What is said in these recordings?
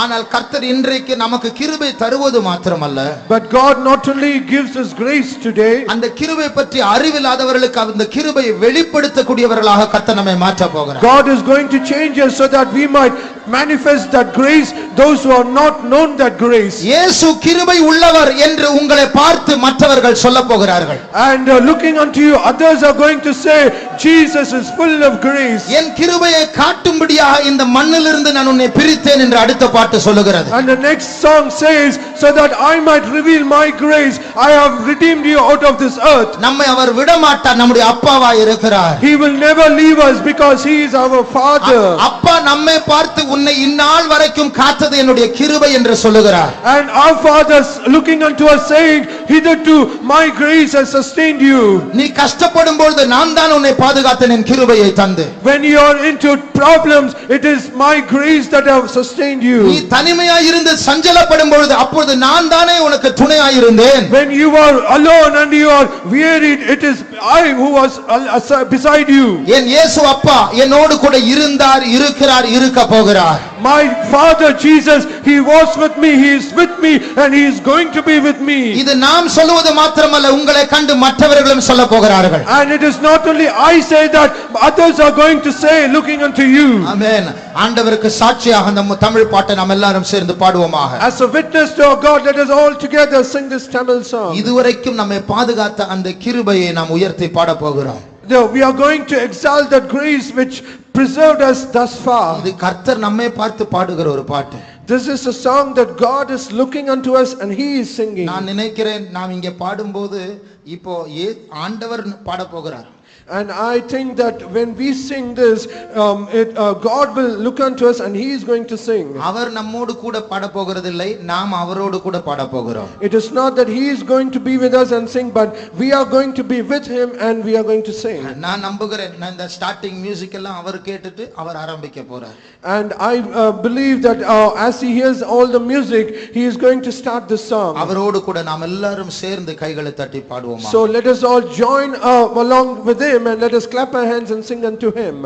ஆனால் கர்த்தர் இன்றைக்கு நமக்கு கிருபை தருவது மாத்திரமல்ல, but God not only gives us grace today, அந்த கிருபை பற்றி அறிவில்லாதவர்களுக்கு அந்த கிருபையை வெளிப்படுத்தக்கூடியவர்களாக கர்த்தர் நம்மை மாற்ற போகிறார். God is going to change us so that we might manifest that grace, those who are not known that grace. இயேசு கிருபை உள்ளவர் என்று உங்களை பார்த்து மற்றவர்கள் சொல்ல போகிறார்கள். And looking unto you, others are going to say, Jesus is full of grace. என் கிருபையை காட்டும்படியாக இந்த மண்ணிலிருந்து நான் உன்னை பிரித்தேன் என்று அடுத்த பாட்டு சொல்லுகிறது. And the next song says, so that I might reveal my grace, I have redeemed you out of this earth. நம்மை அவர் விடமாட்டார், நம்முடைய அப்பாவாய் இருக்கிறார். He will never leave us because he is our father. அப்பா நம்மை பார்த்து உன்னை இந்நாள் வரைக்கும் காத்தது என்னுடைய கிருபை என்று சொல்லுகிறார். And our fathers looking unto us saying, hitherto my grace has sustained you. நீ கஷ்டப்படும் பொழுது நான் தான் உன்னை பாதுகாத்தேன் என் கிருபையை தந்து. When you are into problems, it is my grace that have sustained நீ you. தனிமையாய் இருந்து சஞ்சலப்படும் பொழுது அப்பொழுது நான் தானே உனக்கு துணையாய் இருந்தேன். When you are alone and you are wearied, it is I who was beside you. என் இயேசு அப்பா என்னோடு கூட இருந்தார், இருக்கிறார், இருக்க போகிறார். My father Jesus, he was with me, he is with me, and he is going to be with me. இது நாம் சொல்லுவது மாத்திரமல்ல, உங்களை கண்டு மற்றவர்களும் சொல்ல போகிறார்கள். And it is not only I say that, others are going to say looking unto you. ஆமென். ஆண்டவருக்கு சாட்சியாக நம்ம தமிழ் பாட்டை நாம் எல்லாரும் சேர்ந்து பாடுவோமாக. As a witness to our God, let us all together sing this Tamil song. இதுவரைக்கும் நம்மை பாதுகாத்த அந்த கிருபையை நாம் உயர்த்தி பாட போகிறோம். We are going to exalt that grace which preserved us thus far. இது கர்த்தர் நம்மை பார்த்து பாடுகிற ஒரு பாட்டு. This is a song that God is looking unto us and he is singing. நான் நினைக்கிறேன் நாம் இங்கே பாடும்போது இப்போ ஆண்டவர் பாட போகிறார். And I think that when we sing this, God will look unto us and he is going to sing. அவர் நம்மோடு கூட பாட போகிறதில்லை, நாம் அவரோடு கூட பாட போகிறோம். It is not that he is going to be with us and sing, but we are going to be with him and we are going to sing. நான் நம்புகிறேன், இந்த ஸ்டார்டிங் மியூசிக் எல்லாம் அவர் கேட்டுட்டு அவர் ஆரம்பிக்க போறார். And I believe that as he hears all the music, he is going to start the song. அவரோடு கூட நாம் எல்லாரும் சேர்ந்து கைகளை தட்டி பாடுவோம். So let us all join along with him and let us clap our hands and sing unto him.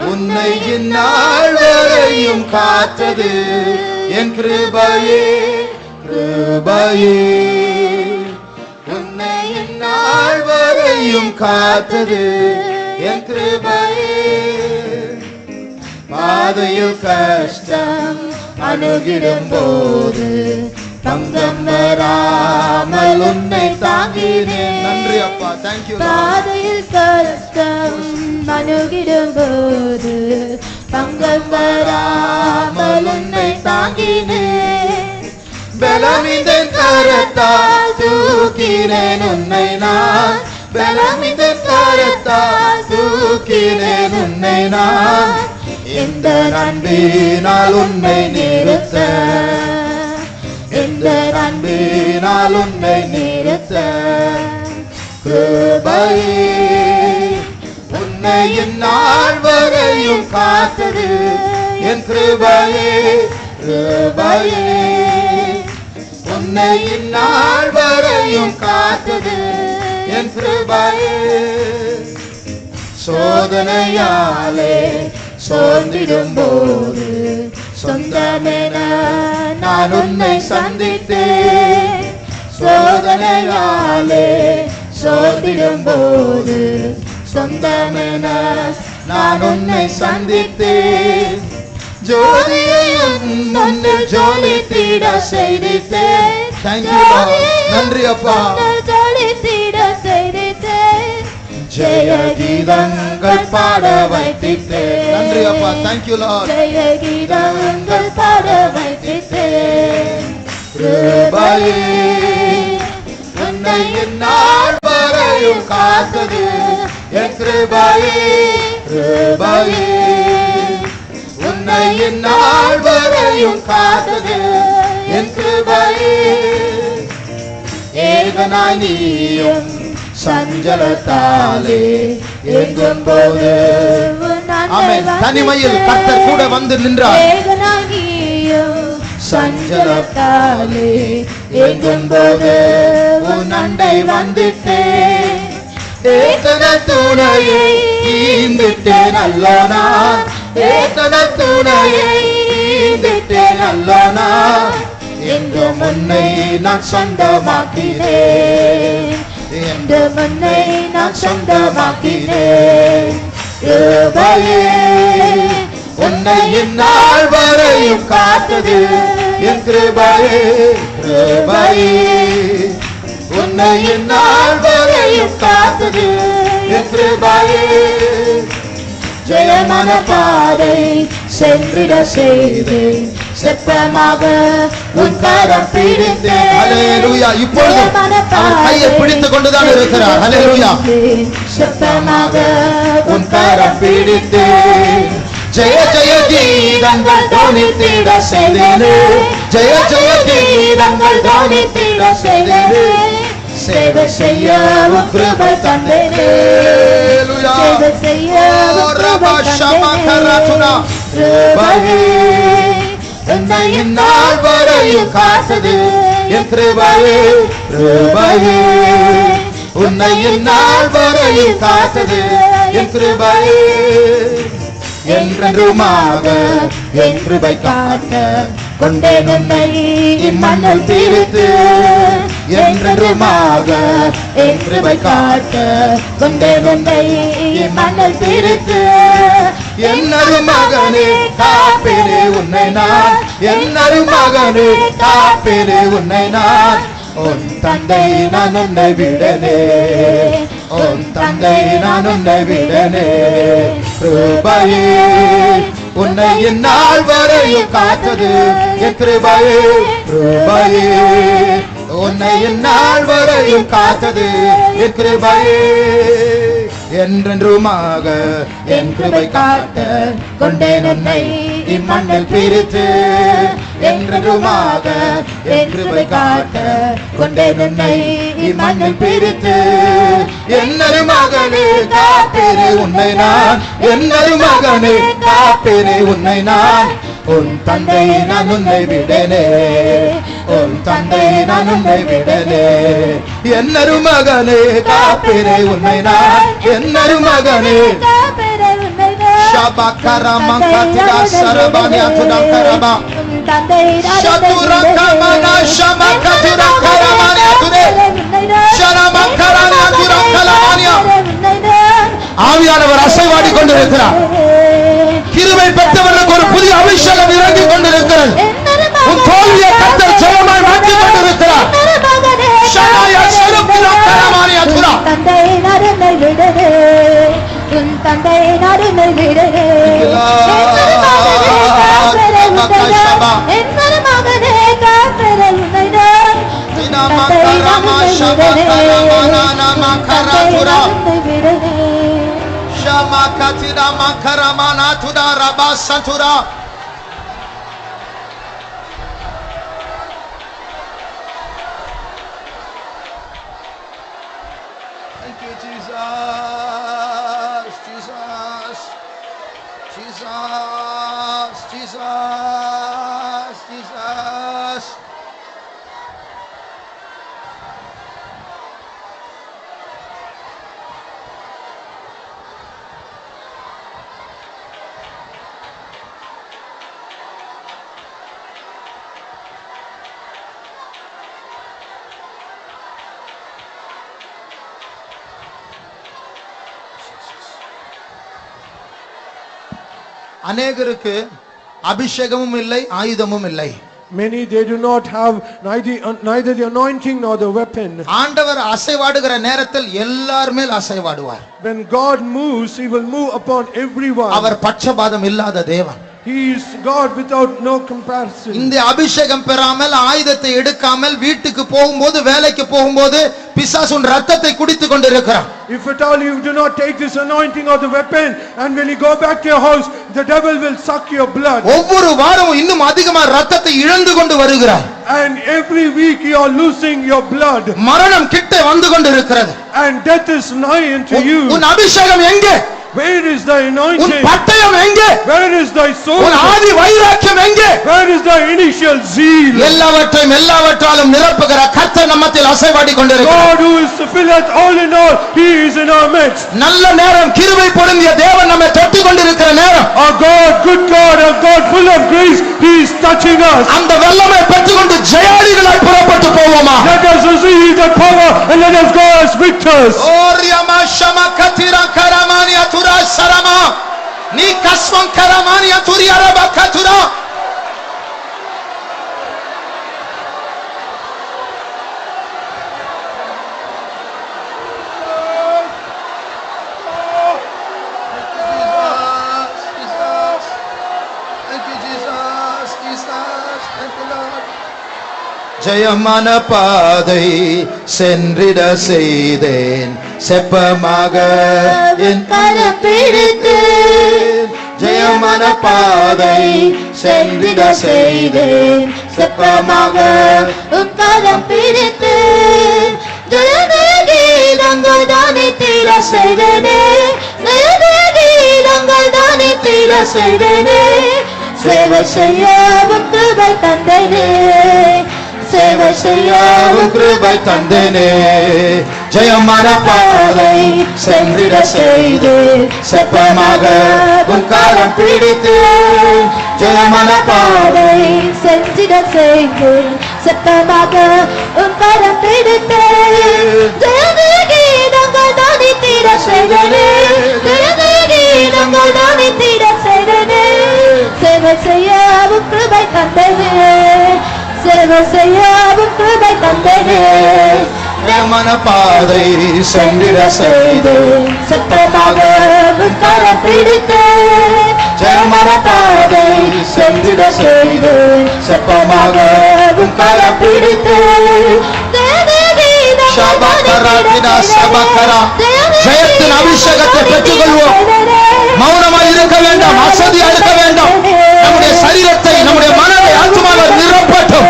உன்னை இந்நாள் வரையும் காத்தது என் கிருபையே, கிருபையே. உன்னை இந்நாள் வரையும் காத்தது என் கிருபையே. பாதையில் கஷ்டம் அணுகிடும் போது பங்கம் வராமல் உன்னை தாங்கினேன். நன்றி அப்பா, thank you. பாதையில் கஷ்டம் அணுகிடும் போது பங்கம் வராமல் உன்னை தாங்கினேன். பலமிதன் கரத்தால் தூக்கினேன் உன்னை நான், பலமிதன் கரத்தால் தூக்கினேன் உன்னை நான். இந்த அன்பினால் உன்னை நிறுத்த, இந்த அன்பினால் உன்னை நிறுத்த. கிருபையே உன்னை இந்நாள் வரையும் காத்தது என் கிருபையே, கிருபையே. உன்னை இந்நாள் வரையும் காத்தது என் கிருபையே. சோதனையாலே சோர்ந்திடும் போது சொந்தமென நான் உன்னை சந்தித்தேன். சோதனையாலே சோர்ந்திடும் போது சொந்தமென நான் உன்னை சந்தித்தேன். ஜோதியை உன்னில் ஜொலித்திட செய்தித்தேன். Thank you Lord. நன்றி அப்பா. ஜொலித்திட செய்தித்தேன். ஜெய கீதங்கள் பாட வைத்திட்டேன். நன்றி அப்பா. Thank you Lord. ஜெய கீதங்கள் பாட வைத்திட்டேன். கிருபையே உன்னை இந்நாள் வரையும் காத்தது என் கிருபையே கிருபையே உன்னை இந்நாள் வரையும் காத்தது என் கிருபையே ஏகனாய் நீயும் சஞ்சலத்தாலே எங்கும் போது ஆமென் தனிமையில் கர்த்தர் கூட வந்து நின்றார் ஏகனாய் நீயும் சஞ்சலத்தாலே எங்கும் போது உன் அண்டை வந்திட்டேன் ஏகன துணையை ஈந்திட்டேன் அல்லோ நான் ஏகன துணையை ஈந்திட்டேன் அல்லோ நான் எங்கும் உன்னை நான் சொந்தமாக்கினேன் எங்கும் உன்னை நான் சொந்தமாக்கினேன் கிருபையே உன்னை இந்நாள் வரையும் காத்தது என் கிருபையே கிருபையே உன்னை இந்நாள் வரையும் காத்தது என் கிருபையே ஜெயமான பாதை சென்றிட செய்து செப்பமாக உன் கரம் பிடித்தேன் ஹல்லேலூயா இப்பொழுது அவர் கையை பிடித்துக் கொண்டுதான் இருக்கிறார் ஹல்லேலூயா செப்பமாக உன் கரம் பிடித்தேன் ஜெய ஜெய கீதங்கள் தோனித்திட செய்தேனே ஜெய ஜெய கீதங்கள் தோனித்திட செய்தேனே சேவை செய்ய உன் கிருபை தந்தேனே சேவை செய்ய உன் கிருபை தந்தேனே கிருபையே உன்னை இந்நாள் வரையும் காத்தது என் கிருபையே கிருபையே உன்னை இந்நாள் வரையும் காத்தது என் கிருபையே என்றென்றுமாக என் கிருபை காக்க கொண்டேன் உன்னை இம்மண்ணில் தீர்த்து என்றென்றுமாக என் கிருபை காக்க கொண்டேன் உன்னை இம்மண்ணில் தீர்த்து என்னரு மகனே காப்பேனே உன்னை நான் என்னரு மகனே காப்பேனே உன்னை நான் உன் தந்தை நான் உன்னை விடனே உன் தந்தை நான் உன்னை விடனே கிருபையே உன்னை இந்நாள் வரையும் காத்தது என் கிருபையே கிருபையே உன்னை இந்நாள் வரையும் காத்தது என் கிருபையே என்றென்றுமாக என் கிருபை காட்ட கொண்டேன் உன்னை இம்மண்ணில் பிரித்து என்றென்றுமாக என் கிருபை காட்ட கொண்டேன் உன்னை இம்மண்ணில் பிரித்து என்னரு மகனே காப்பேனே உன்னை நான் என்னரு மகனே காப்பேனே உன்னை நான் உன் தந்தை நான் உன்னை விடனே உன் தந்தை நான் உன்னை விடனே என்னரு மகனே காப்பேனே உன்னை நான் என்னரு மகனே Shabakara Mankatira Sarabani Atudam Karaba Shatura Kamana Shamakatura Karamani Atude Sharamankarani Aturam Kalamania ஆவியானவர் அசைவாடி கொண்டிருக்கிறார் கிருபை பெற்றவர்களுக்கு ஒரு புதிய அபிஷேகம் இறங்கி கொண்டிருக்கிறது உன் தோல்வியை கர்த்தர் ஜெயமாய் மாற்றி கொண்டிருக்கிறார் ஷமாயா சருப்பிரா கரமானி அத்துரா தந்தை நரனை விடவே உன் தந்தை நரனை விடவே என்னரு மகனே காப்பேனே உன்னை நான் தந்தை நரனை விடவே Shamakatira Makaramana Tuda Rabasatura Thank you Jesus Jesus Jesus Jesus Jesus அநேகருக்கு அபிஷேகமும் இல்லை ஆயுதமும் இல்லை Many they do not have neither the anointing nor the weapon. ஆண்டவர் அசைவாடுகிற நேரத்தில் எல்லார் மேல் அசைவாடுவார் When God moves, he will move upon everyone. அவர் பட்சபாதம் இல்லாத தேவன் He is God without no comparison. இந்த அபிஷேகம் பெறாமல் ஆயுதத்தை எடுக்காமல் வீட்டுக்கு போகும்போது வேலைக்கு போகும்போது பிசாசு உன் ரத்தத்தை குடித்துக் கொண்டிருக்கிறான். If at all you do not take this anointing or the weapon, and when you go back to your house, the devil will suck your blood. ஒவ்வொரு வாரமும் இன்னும் அதிகமா ரத்தத்தை இழந்து கொண்டு வருகிறாய். And every week you are losing your blood. மரணம் கிட்ட வந்து கொண்டிருக்கிறது. And death is nigh unto you. உன் அபிஷேகம் எங்கே? Where is thy உன் anointing? பட்டயம் எங்கே? Where is thy soul? உன் ஆதி வைராக்கியம் எங்கே? Where is thy initial zeal? எல்லாவற்றையும் எல்லாவற்றாலும் நிரப்புகிற கர்த்தர் நம்மத்தில் அசைவாடி கொண்டிருக்கிறார். God who is filleth all in all, he is in our midst. நல்ல நேரம், கிருபை பொருந்திய தேவன் நம்மை தொட்டு கொண்டிருக்கிற நேரம். Our God, good God, our God full of grace, he is touching us. அந்த வல்லமை பெற்றுக்கொண்டு ஜெயாளிகளாய் புறப்பட்டு போவோமா? Let us receive that power and let us go as victors. ஓரியமா ஷமகதிரா கரமானியா Tura சரமா நீ கஸ்வம் கரமானியா துரியரப கதுரா. ஜெயமான பாதை சென்றிட செய்தேன் செப்பமாக என் கரம் பிடித்து ஜெயமான பாதை சென்றிட செய்தேன் செப்பமாக உன் கரம் பிடித்து கீதங்கள் தானே தீர செய்தனே கீதங்கள் தானே தீர செய்தனே சேவை செய்ய உன் கிருபை தந்தனே சேவை செய்ய உன் கிருபை தந்தேனே. ஜெயமான பாதை சென்றிட செய்து செப்பமாக உன் கரம் பிடித்து ஜெயமான பாதை சென்றிட செய்து செப்பமாக உன் கரம் பிடித்து கீதங்கள் தானே தீர செய்தனே கீதங்கள் தானே தீர செய்தனே சேவை செய்ய உன் கிருபை தந்தனே சேவை செய்ய உன் கிருபை தந்தனே ஜெயமான பாதை சென்றிட செய்து சத்தமாக உன் கரம் பிடித்து ஜெயமான பாதை சென்றிட செய்து செப்பமாக உன் கரம் பிடித்து ஷபகரா சபகரா ஜெயத்தின் அபிஷேகத்தை பெற்றுக்கொள்வோம். மௌனமாய் இருக்க வேண்டாம், அசதியா இருக்க வேண்டாம். நம்முடைய சரீரத்தை, நம்முடைய மனதை ஆத்துமாவை நிரப்பட்டும்.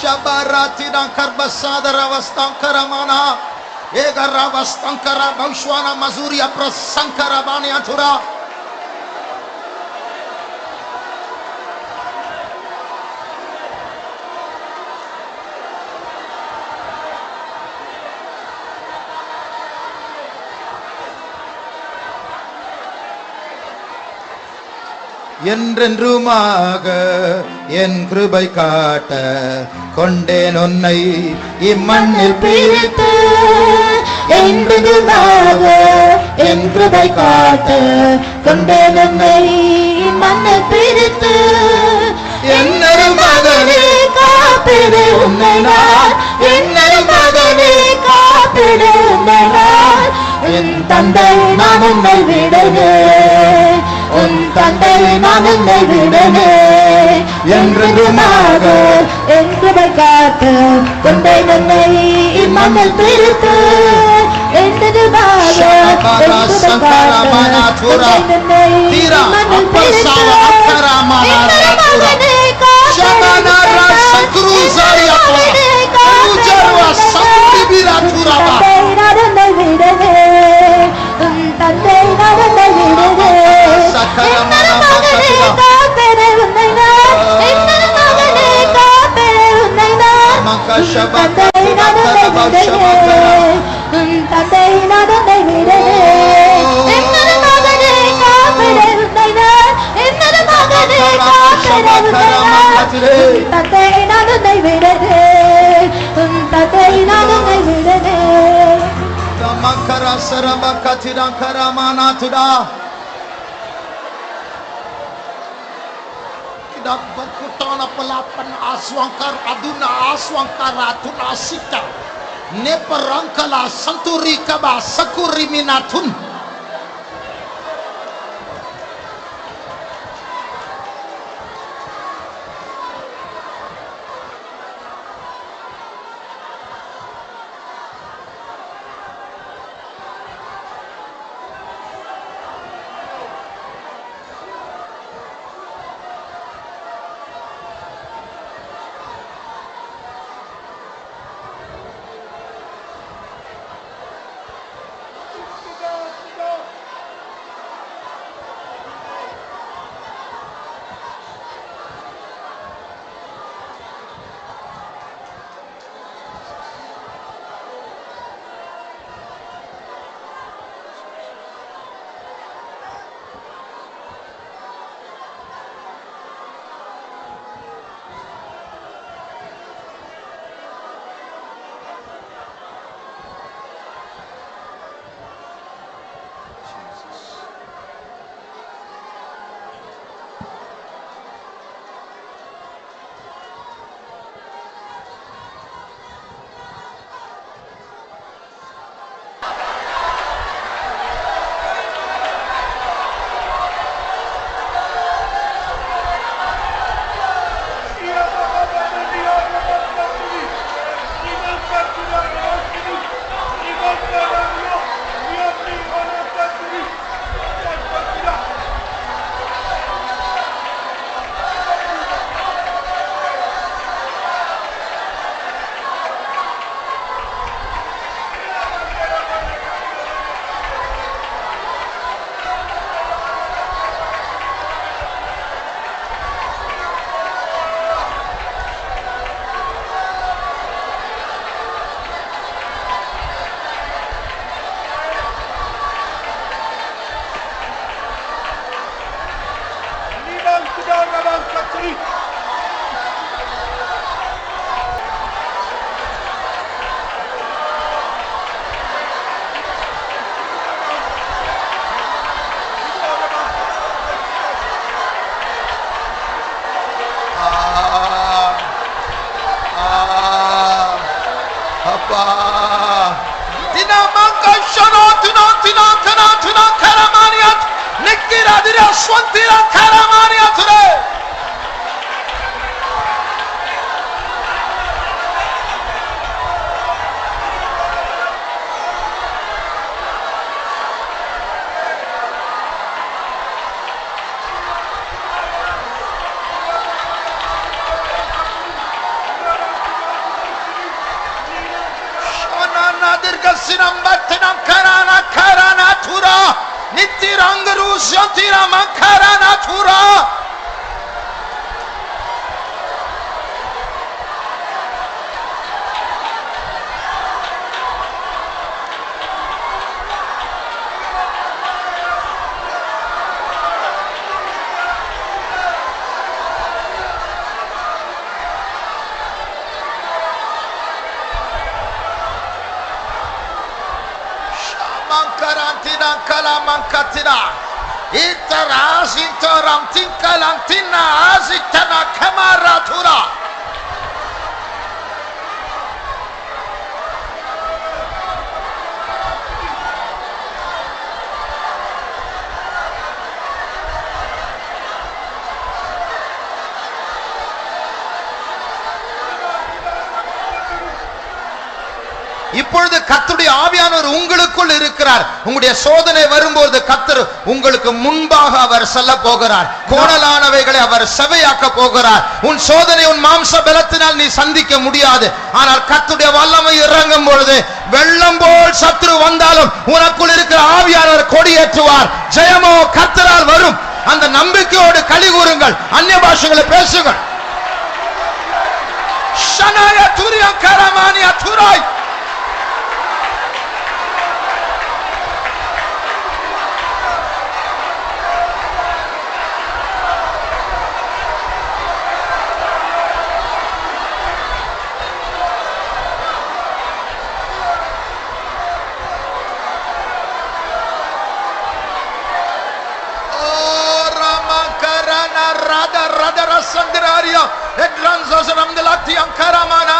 Shabarati Karbasada Vastankaramana Egara Vastankara Bangshwana Mazuria Prasankara Baniatura. என்றென்றுமாக என் கிருபை காட்ட கொண்டேன் உன்னை இம்மண்ணில் பிரித்து என்றென்றுமாக என் கிருபை காட்ட கொண்டேன் உன்னை இம்மண்ணில் பிரித்து என்னொரு மகனே காப்பிடு உன்னை நான் என்னொரு மகனே காப்பிடு உன்னை நான் என் தந்தை நான் உன்னை விடவே உன் தந்தை நான் உன்னை விடவே என்றுமாக என் கிருபை காட்ட கொண்டேன் உன்னை இம்மண்ணில் பிரித்து என்றுமாக என் கிருபை காட்ட கொண்டேன் உன்னை இம்மண்ணில் பிரித்து மகனே Shabanara Sakruzaria Ujarwa Sakribira Turaba தந்தை விடவே உன் தந்தை நடந்த விடவே என்னொரு மகனே காப்பெரு உன்னை நான் என்னொரு மகனே காப்பெரு உன்னை நான் தந்தை நடந்த விடவே உன் தந்தை நடந்த விடவே என்னொரு மகனே காப்பெரு தந்தை நான் உன்னை விடுதேன் உன் தந்தை நான் உன்னை விடுதேன் Makara saraba katira karamana tuda. Tidak berkutana pelapan aswangkar aduna aswangkara tuna sita. Ne perangkala santuri kaba sakuri minatun. இப்பொழுது கர்த்தருடைய ஆவியானவர் உங்களுக்குள் இருக்கிறார். உங்களுடைய சோதனை வரும்போது கர்த்தர் உங்களுக்கு முன்பாக அவர் செல்ல போகிறார். கோணலானவைகளை அவர் செவையாக்க போகிறார். உன் சோதனை உன் மாம்ச பலத்தினால் நீ சந்திக்க முடியாது. ஆனால் கர்த்தருடைய வல்லமை இறங்கும் பொழுது வெள்ளம் போல் சத்துரு வந்தாலும் உனக்குள் இருக்கிற ஆவியானவர் கொடியேற்றுவார். ஜெயமோ கர்த்தரால் வரும். அந்த நம்பிக்கையோடு களி கூறுங்கள். அந்நிய பாஷைகளை பேசுங்கள். ஷனாய துரியா கரமானியா துராய் Sandiraria, Edranzos Ramdelati Ankaramana.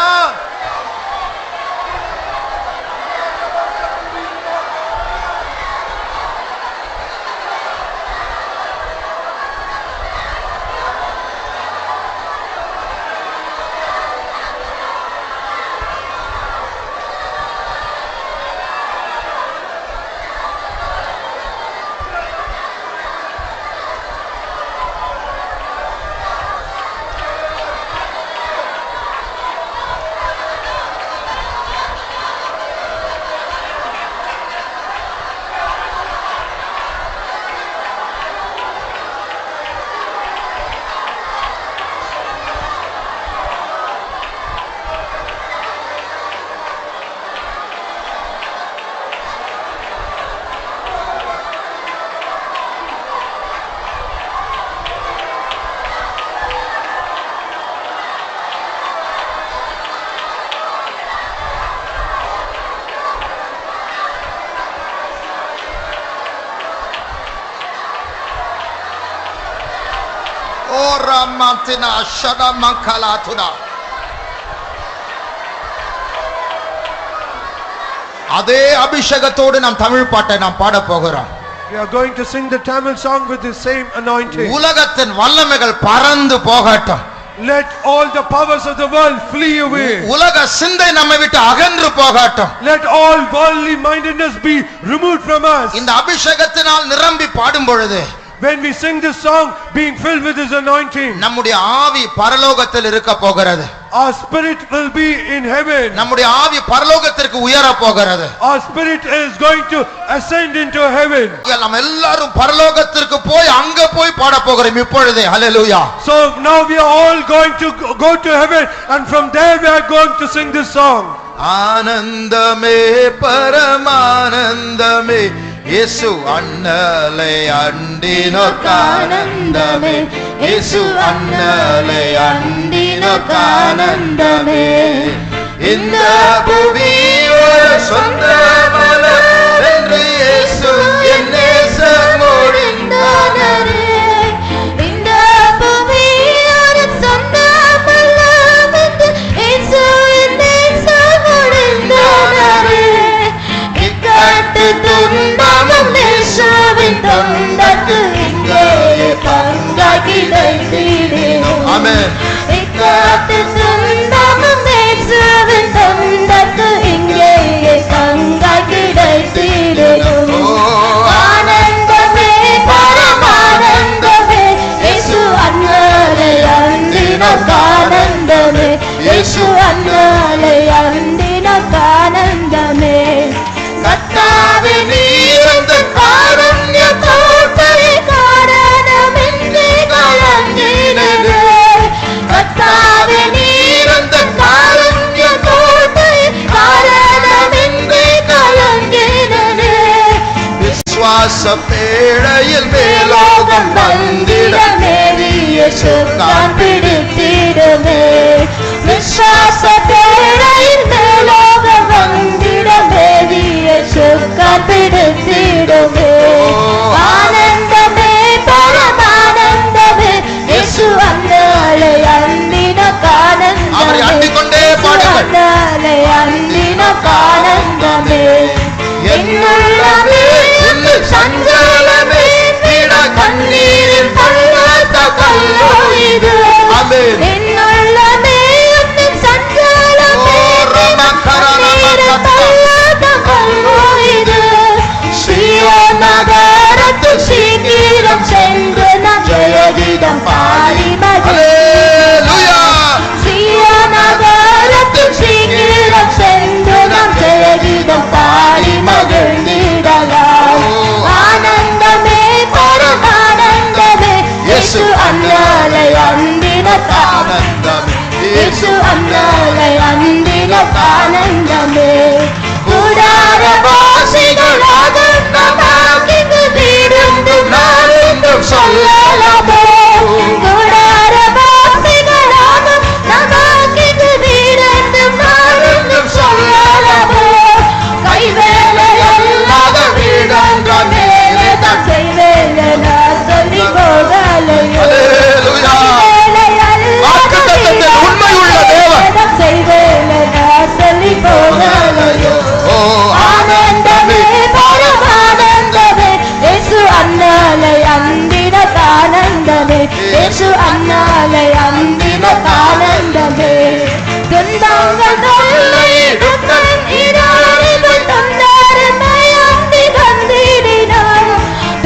Ora mantina shada mankalatuna. அதே அபிஷேகத்தோடு நாம் தமிழ் பாட்டை நாம் பாட போகிறோம். We are going to sing the Tamil song with the same anointing. உலகத்தின் வல்லமைகள் பறந்து போகட்டும். Let all the powers of the world flee away. உலக சிந்தை நம்மை விட்டு அகன்று போகட்டும். Let all worldly mindedness be removed from us. இந்த அபிஷேகத்தினால் நிரம்பி பாடும் பொழுது When we sing this song, being filled with His anointing, நம்முடைய ஆவி பரலோகத்தில் இருக்க போகிறது. our spirit will be in heaven. நம்முடைய ஆவி பரலோகத்திற்கு உயர போகிறது. Our spirit is going to ascend into heaven. நம்ம எல்லாரும் பரலோகத்திற்கு போய் அங்க போய் பாட போகிறோம் இப்பொழுதே. ஹalleluya. So now we are all going to go to heaven, and from there we are going to sing this song. ஆனந்தமே பரமானந்தமே இயேசு அண்ணலை அண்டினோர்க்கு ஆனந்தமே. இயேசு அண்ணலை அண்டினோர்க்கு ஆனந்தமே. இந்த புவி ஒரு சொந்தமல்ல என்று இயேசு என் நேசம் மொழிந்தாரே. இந்த புவி ஒரு சொந்தமல்ல என்று இயேசு என் நேசம் மொழிந்தாரே. இக்கட்டு துன்பமும் இயேசுவின் தொண்டர்க்கு இங்கேயே பங்காய் கிடைத்திடும். ஆமென். இக்கட்டு துன்பமும் இயேசுவின் தொண்டர்க்கு இங்கேயே பங்காய் கிடைத்திடும். ஆனந்தமே பரமானந்தமே இயேசு அண்ணலை அண்டினோர்க்கு ஆனந்தமே. இயேசு அண்ணலை அண்டினோர்க்கு ஆனந்தமே. கர்த்தாவே நீர் அந்த காருண்ய கோட்டையை காரணமின்றி கலங்கினதே. கர்த்தாவே நீர் அந்த காருண்ய கோட்டையை காரணமின்றி கலங்கினதே. விசுவாச பேழையில் மேலோகம் வந்திட மேரிய சொற்கான் பிடித்திடுமே. விசுவாச பேழையில் மேலோகம் வந்திட மேரிய சொற்கான் பிடித்திடுமே. ஆனந்தமே பரமானந்தமே இயேசு அண்ணலை அண்டினோர்க்கு ஆனந்தமே. அவரை அண்டிக்கொண்டே பாடுங்கள். அண்ணலை அண்டினோர்க்கு ஆனந்தமே. என்னுள்ளமே உன்னில் சஞ்சலமே பீட கண்ணீரில் பள்ளத்த கல்லோ இது. ஆமென். என்னுள்ளமே உன்னில் சஞ்சலமே கண்ணீரில் பள்ளத்த கல்லோ இது. சீயோன் நகரத்தில் சீக்கிரம் சென்று நாம் ஜெயகீதம் பாடி ஹalleluya. சீயோன் நகரத்தில் சீக்கிரம் சென்று நாம் ஜெயகீதம் பாடி மகிழ்ந்திடலாம். ஆனந்தமே பரமானந்தமே இயேசு அண்ணலை அண்டினோர்க்கு ஆனந்தமே. இயேசு அண்ணலை அண்டினோர்க்கு ஆனந்தமே. கூடாரவாசிகள் ஆனந்தமாகி வீடுண்டும் நாளென்றும் சொல்லலாமோ. கூடாரவாசிகள் ஆனந்தமாகி வீடுண்டும் நாளென்றும் சொல்லலாமோ. கைவேலை அல்லாத வீடொன்ற மேலே தான் செய்வேலை நான் சொல்லி போகலையோ. ஹalleluya. கைவேலை യേശു അന്നാലെ അന്തിനകാനന്ദമേ തുன்பങ്ങൾ തൊല്ലിടുക്കാൻ ഇതാരികൾ തന്നാരമയന്തി തന്നിടിനാൻ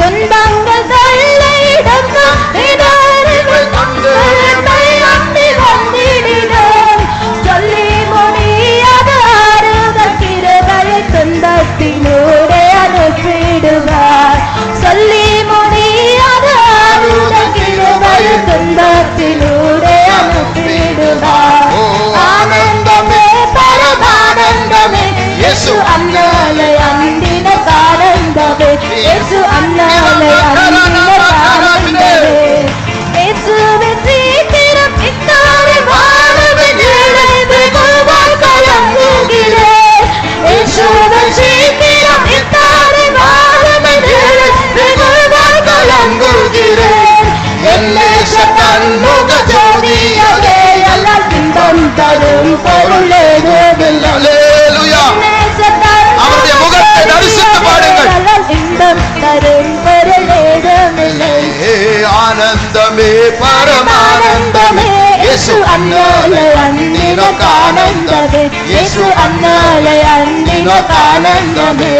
തുன்பങ്ങൾ തൊല്ലിടുക്കാൻ ഇതാരികൾ തന്നാരമയന്തി തന്നിടിനാൻ ചൊല്ലി മുടിയാതെ ആറുകൾ കിരുകളെ തുன்பത്തിലൂടെ അനുപ്പിടുവാൻ ചൊല്ലി മുടിയാതെ ആറുകൾ കിരുകളെ തുன்பത്തിലൂടെ അനുപ്പിടുവാൻ ആനന്ദമേ പരമാനന്ദമേ യേശു അന്നാലെ അന്തിനകാനന്ദമേ യേശു അന്നാലെ അന്തിനകാനന്ദമേ യേശുവിൻ സീക്കിരം ഇത്താരെ വാനവിനിലെ വെകുവാൻ കലങ്ങുകിറേൻ യേശുവിൻ സീക്കിരം ഇത്താരെ വാനവിനിലെ വെകുവാൻ കലങ്ങുകിറേൻ എന്നേശ തന്മുഖ ജ്യോതിയകേ അല്ലാൽ ഇമ്പം തരും പൊരുളേതുമില്ല ஹல்லேலூயா. அவருடைய முகத்தை தரிசித்து பாடுங்கள். இன்பம் தரும் பொருளேதுமில்லை ஆனந்தமே பரமானந்தமே இயேசு அன்னாலே அந்தினகானந்தமே യേശു അന്നാലെ അന്തിനകാനന്ദമേ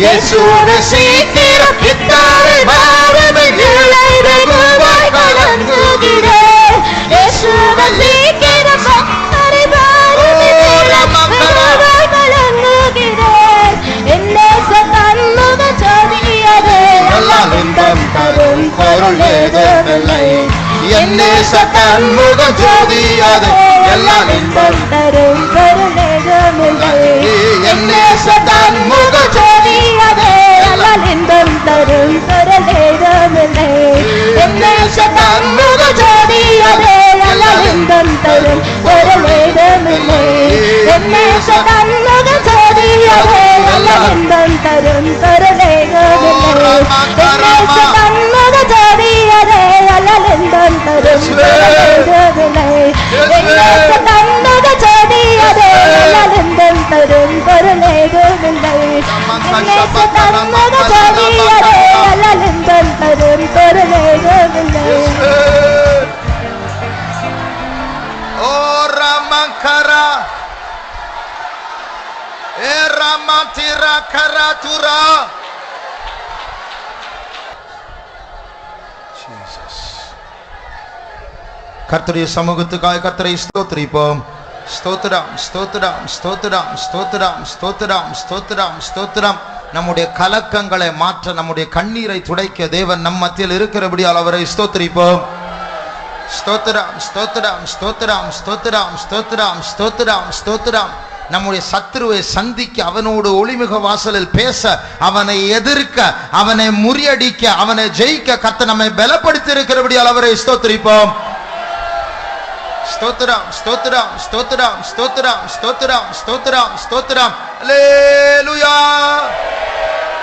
യേശുവിനെ സീക്കിരം ഇത്താരെ ഭാരമില്ലേ വെകുവാൻ കലങ്ങുകിറേൻ യേശുവിൻ സീക്കിരം ഇത്താരെ ഭാരമില്ലേ വെകുവാൻ കലങ്ങുകിറേൻ എന്നേശ തന്മുഖ ജ്യോതിയകേ எல்லாம் இன்பம் தரும் பொருள் ஏதுமில்லை എന്നേശ തന്മുഖ ജ്യോതിയകே எல்லாம் இன்பம் தரும் பொருளேதுமில்லை എന്നേശ തന്മുഖ ജ്യോതിയകേ അല്ലാൽ ഇன்பം തരും പൊരുളേതുമിல்லை എന്നേശ തന്മുഖ ജ്യോതിയകേ അല്ലാൽ ഇன்பം തരും പൊരുളേതുമിல்லை എന്നേശ തന്മുഖ ജ്യോതിയകേ അല്ലാൽ ഇன்பം തരും പൊരുളേതുമിல்லை എന്നേശ തന്മുഖ ജ്യോതിയകേ അല്ലാൽ ഇன்பം തരും പൊരുളേതുമിல்லை എന്നേശ തന്മുഖ ജ്യോതിയകേ അല്ലാൽ ഇன்பം തരും പൊരുളേതുമിல்லை എന്നേശ തന്മുഖ ജ്യോതിയകേ അല്ലാൽ ഇன்பം തരും പൊരുളേതുമിல்லை ഓ രാമകര ഏ രാമതിര കരതുര கர்த்தருடைய சமூகத்துக்காய் கர்த்தரை ஸ்தோத்திரிப்போம். ஸ்தோத்திரம் ஸ்தோத்திரம் ஸ்தோத்திரம் ஸ்தோத்திரம் ஸ்தோத்திரம் ஸ்தோத்திரம் ஸ்தோத்திரம். நம்முடைய கலக்கங்களை மாற்ற, நம்முடைய கண்ணீரை துடைக்க தேவன் நம் மத்தியில் இருக்கிறபடியால் அவரை ஸ்தோத்திரிப்போம். ஸ்தோத்திரம் ஸ்தோத்திரம் ஸ்தோத்திரம் ஸ்தோத்திரம் ஸ்தோத்திரம் ஸ்தோத்திரம் ஸ்தோத்திரம். நம்முடைய சத்துருவை சந்திக்க, அவனோடு ஒளிமிக வாசலில் பேச, அவனை எதிர்க்க, அவனை முறியடிக்க, அவனை ஜெயிக்க கர்த்தர் நம்மை பலப்படுத்தி இருக்கிறபடியால் அவரை ஸ்தோத்திரிப்போம். ஸ்தோத்திரம் ஸ்தோத்திரம் ஸ்தோத்திரம் ஸ்தோத்திரம் ஸ்தோத்திரம் ஸ்தோத்திரம் ஸ்தோத்திரம். அல்லேலூயா.